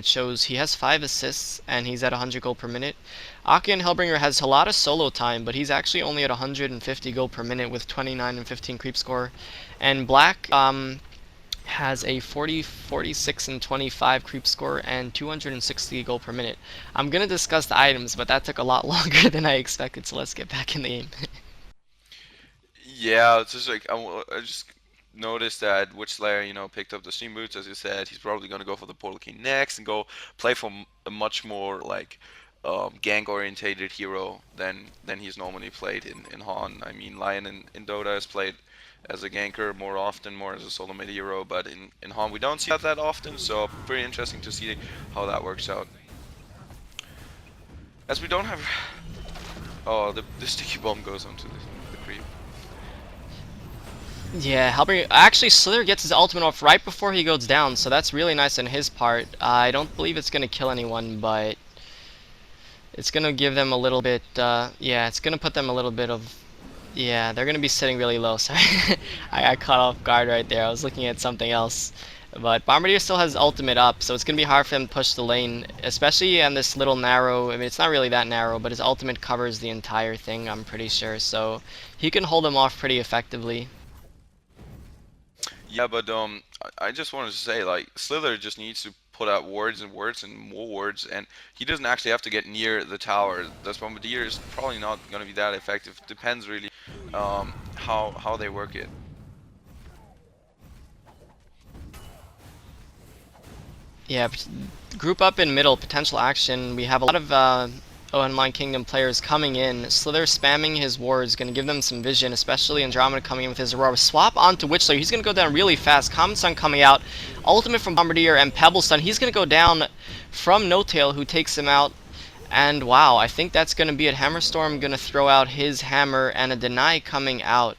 It shows he has 5 assists and he's at 100 gold per minute. Akian Hellbringer has a lot of solo time, but he's actually only at 150 gold per minute with 29 and 15 creep score. And Black has a 40, 46, and 25 creep score and 260 gold per minute. I'm gonna discuss the items, but that took a lot longer than I expected, so let's get back in the game. Yeah, it's just like I just noticed that Witch Slayer, picked up the Steam Boots, as you said. He's probably gonna go for the Portal Key next and go play for a much more like gank orientated hero than he's normally played in Han. I mean, Lion in Dota has played as a ganker more often, more as a solo mid hero, but in Han we don't see that often. So pretty interesting to see how that works out. As we don't have, oh, the sticky bomb goes onto the creep. Yeah, Hellbringer. Actually, Slither gets his ultimate off right before he goes down, so that's really nice on his part. I don't believe it's gonna kill anyone, but it's gonna give them a little bit. Yeah, it's gonna put them a little bit of. Yeah, they're gonna be sitting really low. Sorry, I got caught off guard right there. I was looking at something else. But Bombardier still has ultimate up, so it's gonna be hard for him to push the lane, especially on this little narrow. I mean, it's not really that narrow, but his ultimate covers the entire thing. I'm pretty sure, so he can hold him off pretty effectively. Yeah, but I just wanted to say like Slither just needs to put out wards and wards and more wards, and he doesn't actually have to get near the tower. This Bombardier is probably not going to be that effective. Depends really how they work it. Yeah, group up in middle, potential action. We have a lot of Online Kingdom players coming in. Slither spamming his wards, going to give them some vision, especially Andromeda coming in with his Aurora. Swap onto Witchslayer. He's going to go down really fast. Common Sun coming out. Ultimate from Bombardier and Pebble Stun. He's going to go down from No Tail, who takes him out. And wow, I think that's going to be it. Hammerstorm going to throw out his hammer and a deny coming out.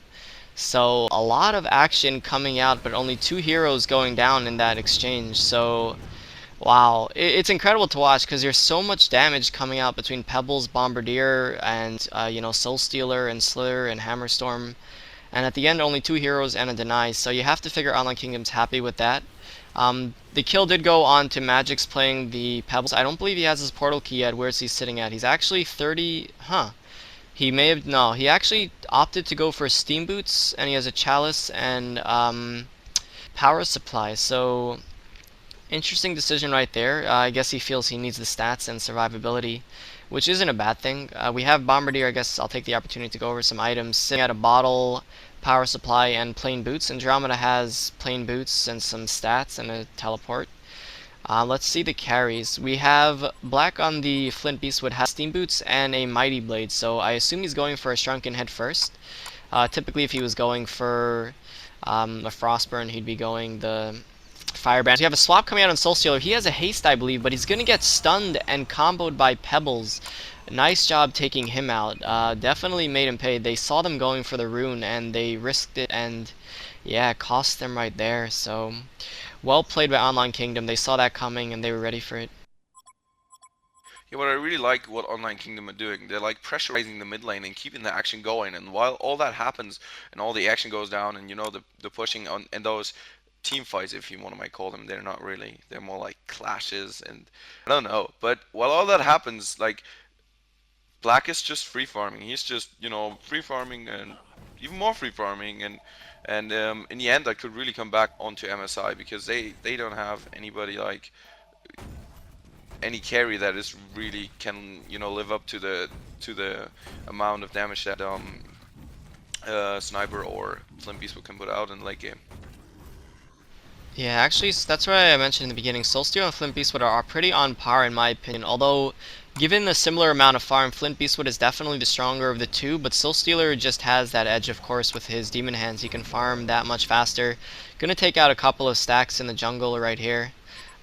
So a lot of action coming out, but only 2 heroes going down in that exchange. So wow, it's incredible to watch because there's so much damage coming out between Pebbles, Bombardier, and Soul Stealer and Slither and Hammerstorm. And at the end, only 2 heroes and a deny. So you have to figure Online Kingdom's happy with that. The kill did go on to Magix playing the Pebbles. I don't believe he has his portal key yet. Where's he sitting at? He's actually 30. Huh. He may have. No, he actually opted to go for Steam Boots, and he has a Chalice and Power Supply. So interesting decision right there. I guess he feels he needs the stats and survivability, which isn't a bad thing. We have Bombardier. I guess I'll take the opportunity to go over some items. Sitting at a bottle, power supply, and plain boots. Andromeda has plain boots and some stats and a teleport. Let's see the carries. We have Black on the Flint Beastwood has Steam Boots and a Mighty Blade, so I assume he's going for a Shrunken Head first. Typically, if he was going for a Frostburn, he'd be going the Firebrand. We have a swap coming out on Soul Stealer. He has a haste, I believe, but he's going to get stunned and comboed by Pebbles. Nice job taking him out. Definitely made him pay. They saw them going for the rune and they risked it, and yeah, it cost them right there. So well played by Online Kingdom. They saw that coming and they were ready for it. Yeah, what I really like what Online Kingdom are doing, they're like pressurizing the mid lane and keeping the action going. And while all that happens and all the action goes down, and the pushing on and those team fights, if you want to might call them, they're not really. They're more like clashes, and I don't know. But while all that happens, like Black is just free farming. He's just free farming and even more free farming, and in the end, that could really come back onto MSI because they don't have anybody like any carry that is really can live up to the amount of damage that Sniper or Flint Beast can put out in late game. Yeah, actually, that's why I mentioned in the beginning. Soulsteel and Flint Beastwood are pretty on par in my opinion. Although, given the similar amount of farm, Flint Beastwood is definitely the stronger of the two. But Soulstealer just has that edge, of course, with his Demon Hands. He can farm that much faster. Gonna take out a couple of stacks in the jungle right here.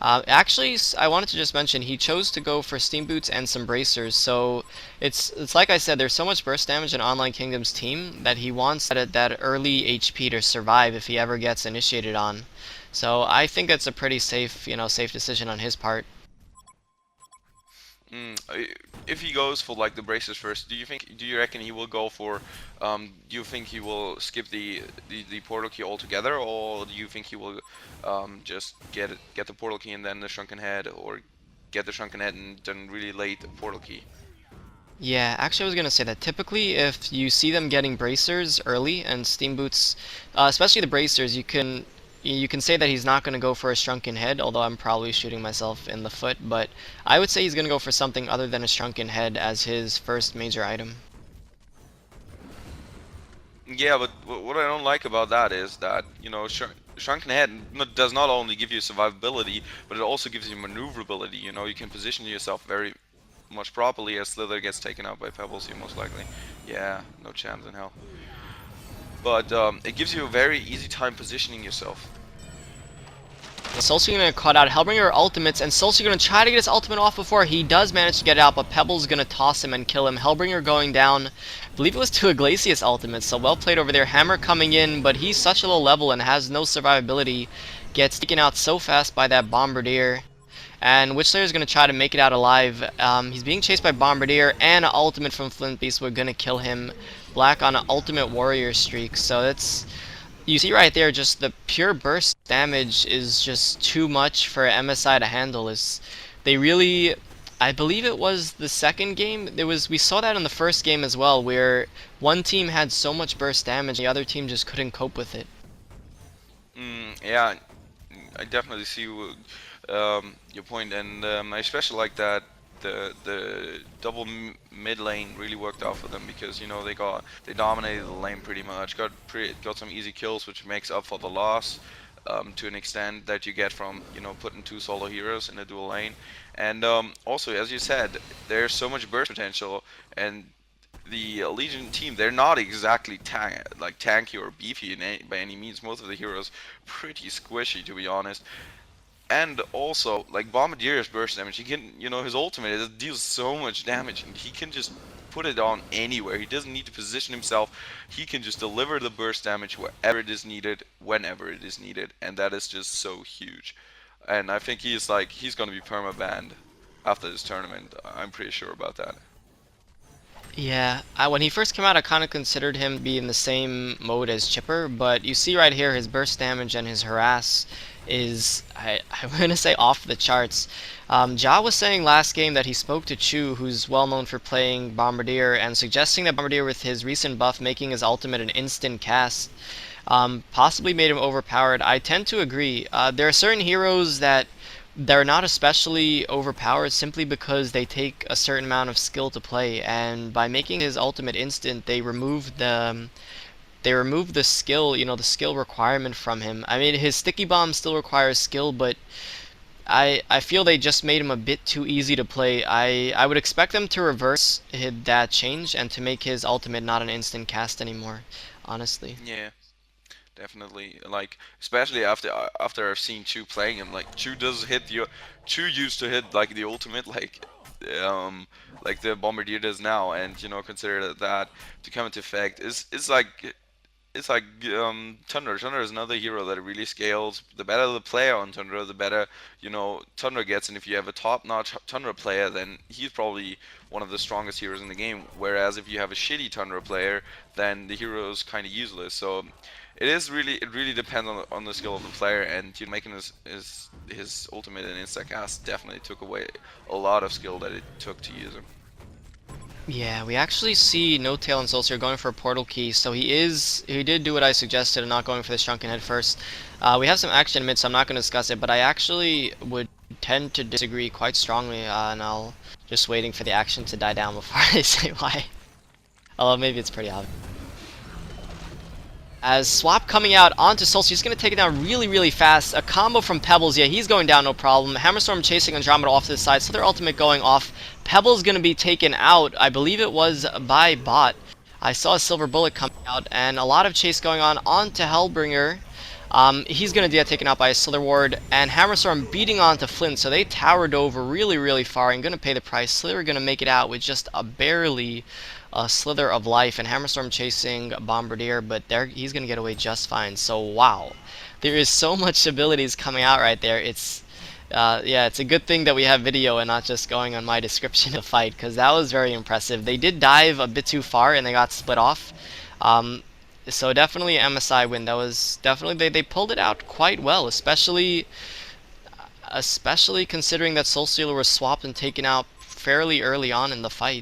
Actually, I wanted to just mention he chose to go for Steam Boots and some bracers. So it's like I said, there's so much burst damage in Online Kingdom's team that he wants that early HP to survive if he ever gets initiated on. So I think it's a pretty safe, safe decision on his part. If he goes for like the braces first, do you reckon he will go for do you think he will skip the portal key altogether, or do you think he will just get the portal key and then the shrunken head, or get the shrunken head and then really late the portal key? Yeah, actually, I was gonna say that typically, if you see them getting bracers early and steam boots, especially the bracers, you can say that he's not gonna go for a shrunken head. Although I'm probably shooting myself in the foot, but I would say he's gonna go for something other than a shrunken head as his first major item. Yeah, but what I don't like about that is that, you know, Shrunken Head does not only give you survivability, but it also gives you maneuverability. You know, you can position yourself very much properly as Slither gets taken out by Pebbles here most likely. Yeah, no chance in hell. But it gives you a very easy time positioning yourself. Solskjaer gonna cut out Hellbringer ultimates, and Solskjaer gonna try to get his ultimate off before he does manage to get it out, but Pebble's gonna toss him and kill him. Hellbringer going down. I believe it was to Iglesias ultimate, so well played over there. Hammer coming in, but he's such a low level and has no survivability. Gets taken out so fast by that Bombardier. And Witchslayer is going to try to make it out alive. He's being chased by Bombardier, and an ultimate from Flint Beast. We're going to kill him. Black on an ultimate warrior streak, so that's... You see right there, just the pure burst damage is just too much for MSI to handle. They really, I believe it was the second game. We saw that in the first game as well, where one team had so much burst damage, the other team just couldn't cope with it. Yeah, I definitely see your point, and I especially like that the double mid lane really worked out for them, because you know they dominated the lane pretty much, got some easy kills, which makes up for the loss to an extent that you get from, you know, putting two solo heroes in a dual lane. And also, as you said, there's so much burst potential, and the Legion team, they're not exactly tanky or beefy by any means. Most of the heroes pretty squishy, to be honest. And also, like Bombardier's burst damage, he can, you know, his ultimate, it deals so much damage, and he can just put it on anywhere. He doesn't need to position himself. He can just deliver the burst damage wherever it is needed, whenever it is needed, and that is just so huge. And I think he's going to be perma-banned after this tournament. I'm pretty sure about that. Yeah, when he first came out, I kind of considered him to be in the same mode as Chipper, but you see right here, his burst damage and his harass is, I'm going to say, off the charts. Ja was saying last game that he spoke to Chu, who's well known for playing Bombardier, and suggesting that Bombardier, with his recent buff making his ultimate an instant cast, possibly made him overpowered. I tend to agree. There are certain heroes that they're not especially overpowered simply because they take a certain amount of skill to play, and by making his ultimate instant, they remove the skill, the skill requirement from him. I mean, his sticky bomb still requires skill, but I feel they just made him a bit too easy to play. I would expect them to reverse that change and to make his ultimate not an instant cast anymore, honestly. Yeah. Definitely, like especially after I've seen Chu playing him, like Chu used to hit like the ultimate like the Bombardier does now, and you know, consider that to come into effect it's like Tundra. Tundra is another hero that really scales. The better the player on Tundra, the better, you know, Tundra gets. And if you have a top-notch Tundra player, then he's probably one of the strongest heroes in the game. Whereas if you have a shitty Tundra player, then the hero is kind of useless. So it really depends on the skill of the player. And you know, making his ultimate and insta cast definitely took away a lot of skill that it took to use him. Yeah, we actually see No Tail and Solskjaer going for a portal key, so he did do what I suggested and not going for the shrunken head first. We have some action in mid, so I'm not going to discuss it, but I actually would tend to disagree quite strongly, and I'll just waiting for the action to die down before I say why. Although maybe it's pretty obvious. As Swap coming out onto Solskjaer, he's going to take it down really, really fast. A combo from Pebbles, yeah, he's going down, no problem. Hammerstorm chasing Andromeda off to the side, so their ultimate going off. Pebbles going to be taken out, I believe it was by bot. I saw a silver bullet coming out, and a lot of chase going on onto Hellbringer. He's going to get taken out by a Slither Ward, and Hammerstorm beating onto Flint, so they towered over really, really far and going to pay the price. Slither going to make it out with just barely a slither of life, and Hammerstorm chasing Bombardier, but he's going to get away just fine. So wow, there is so much abilities coming out right there. Yeah, it's a good thing that we have video and not just going on my description of the fight, because that was very impressive. They did dive a bit too far and they got split off. Um, so definitely MSI win. That was definitely they pulled it out quite well, especially considering that Soul Stealer was swapped and taken out fairly early on in the fight.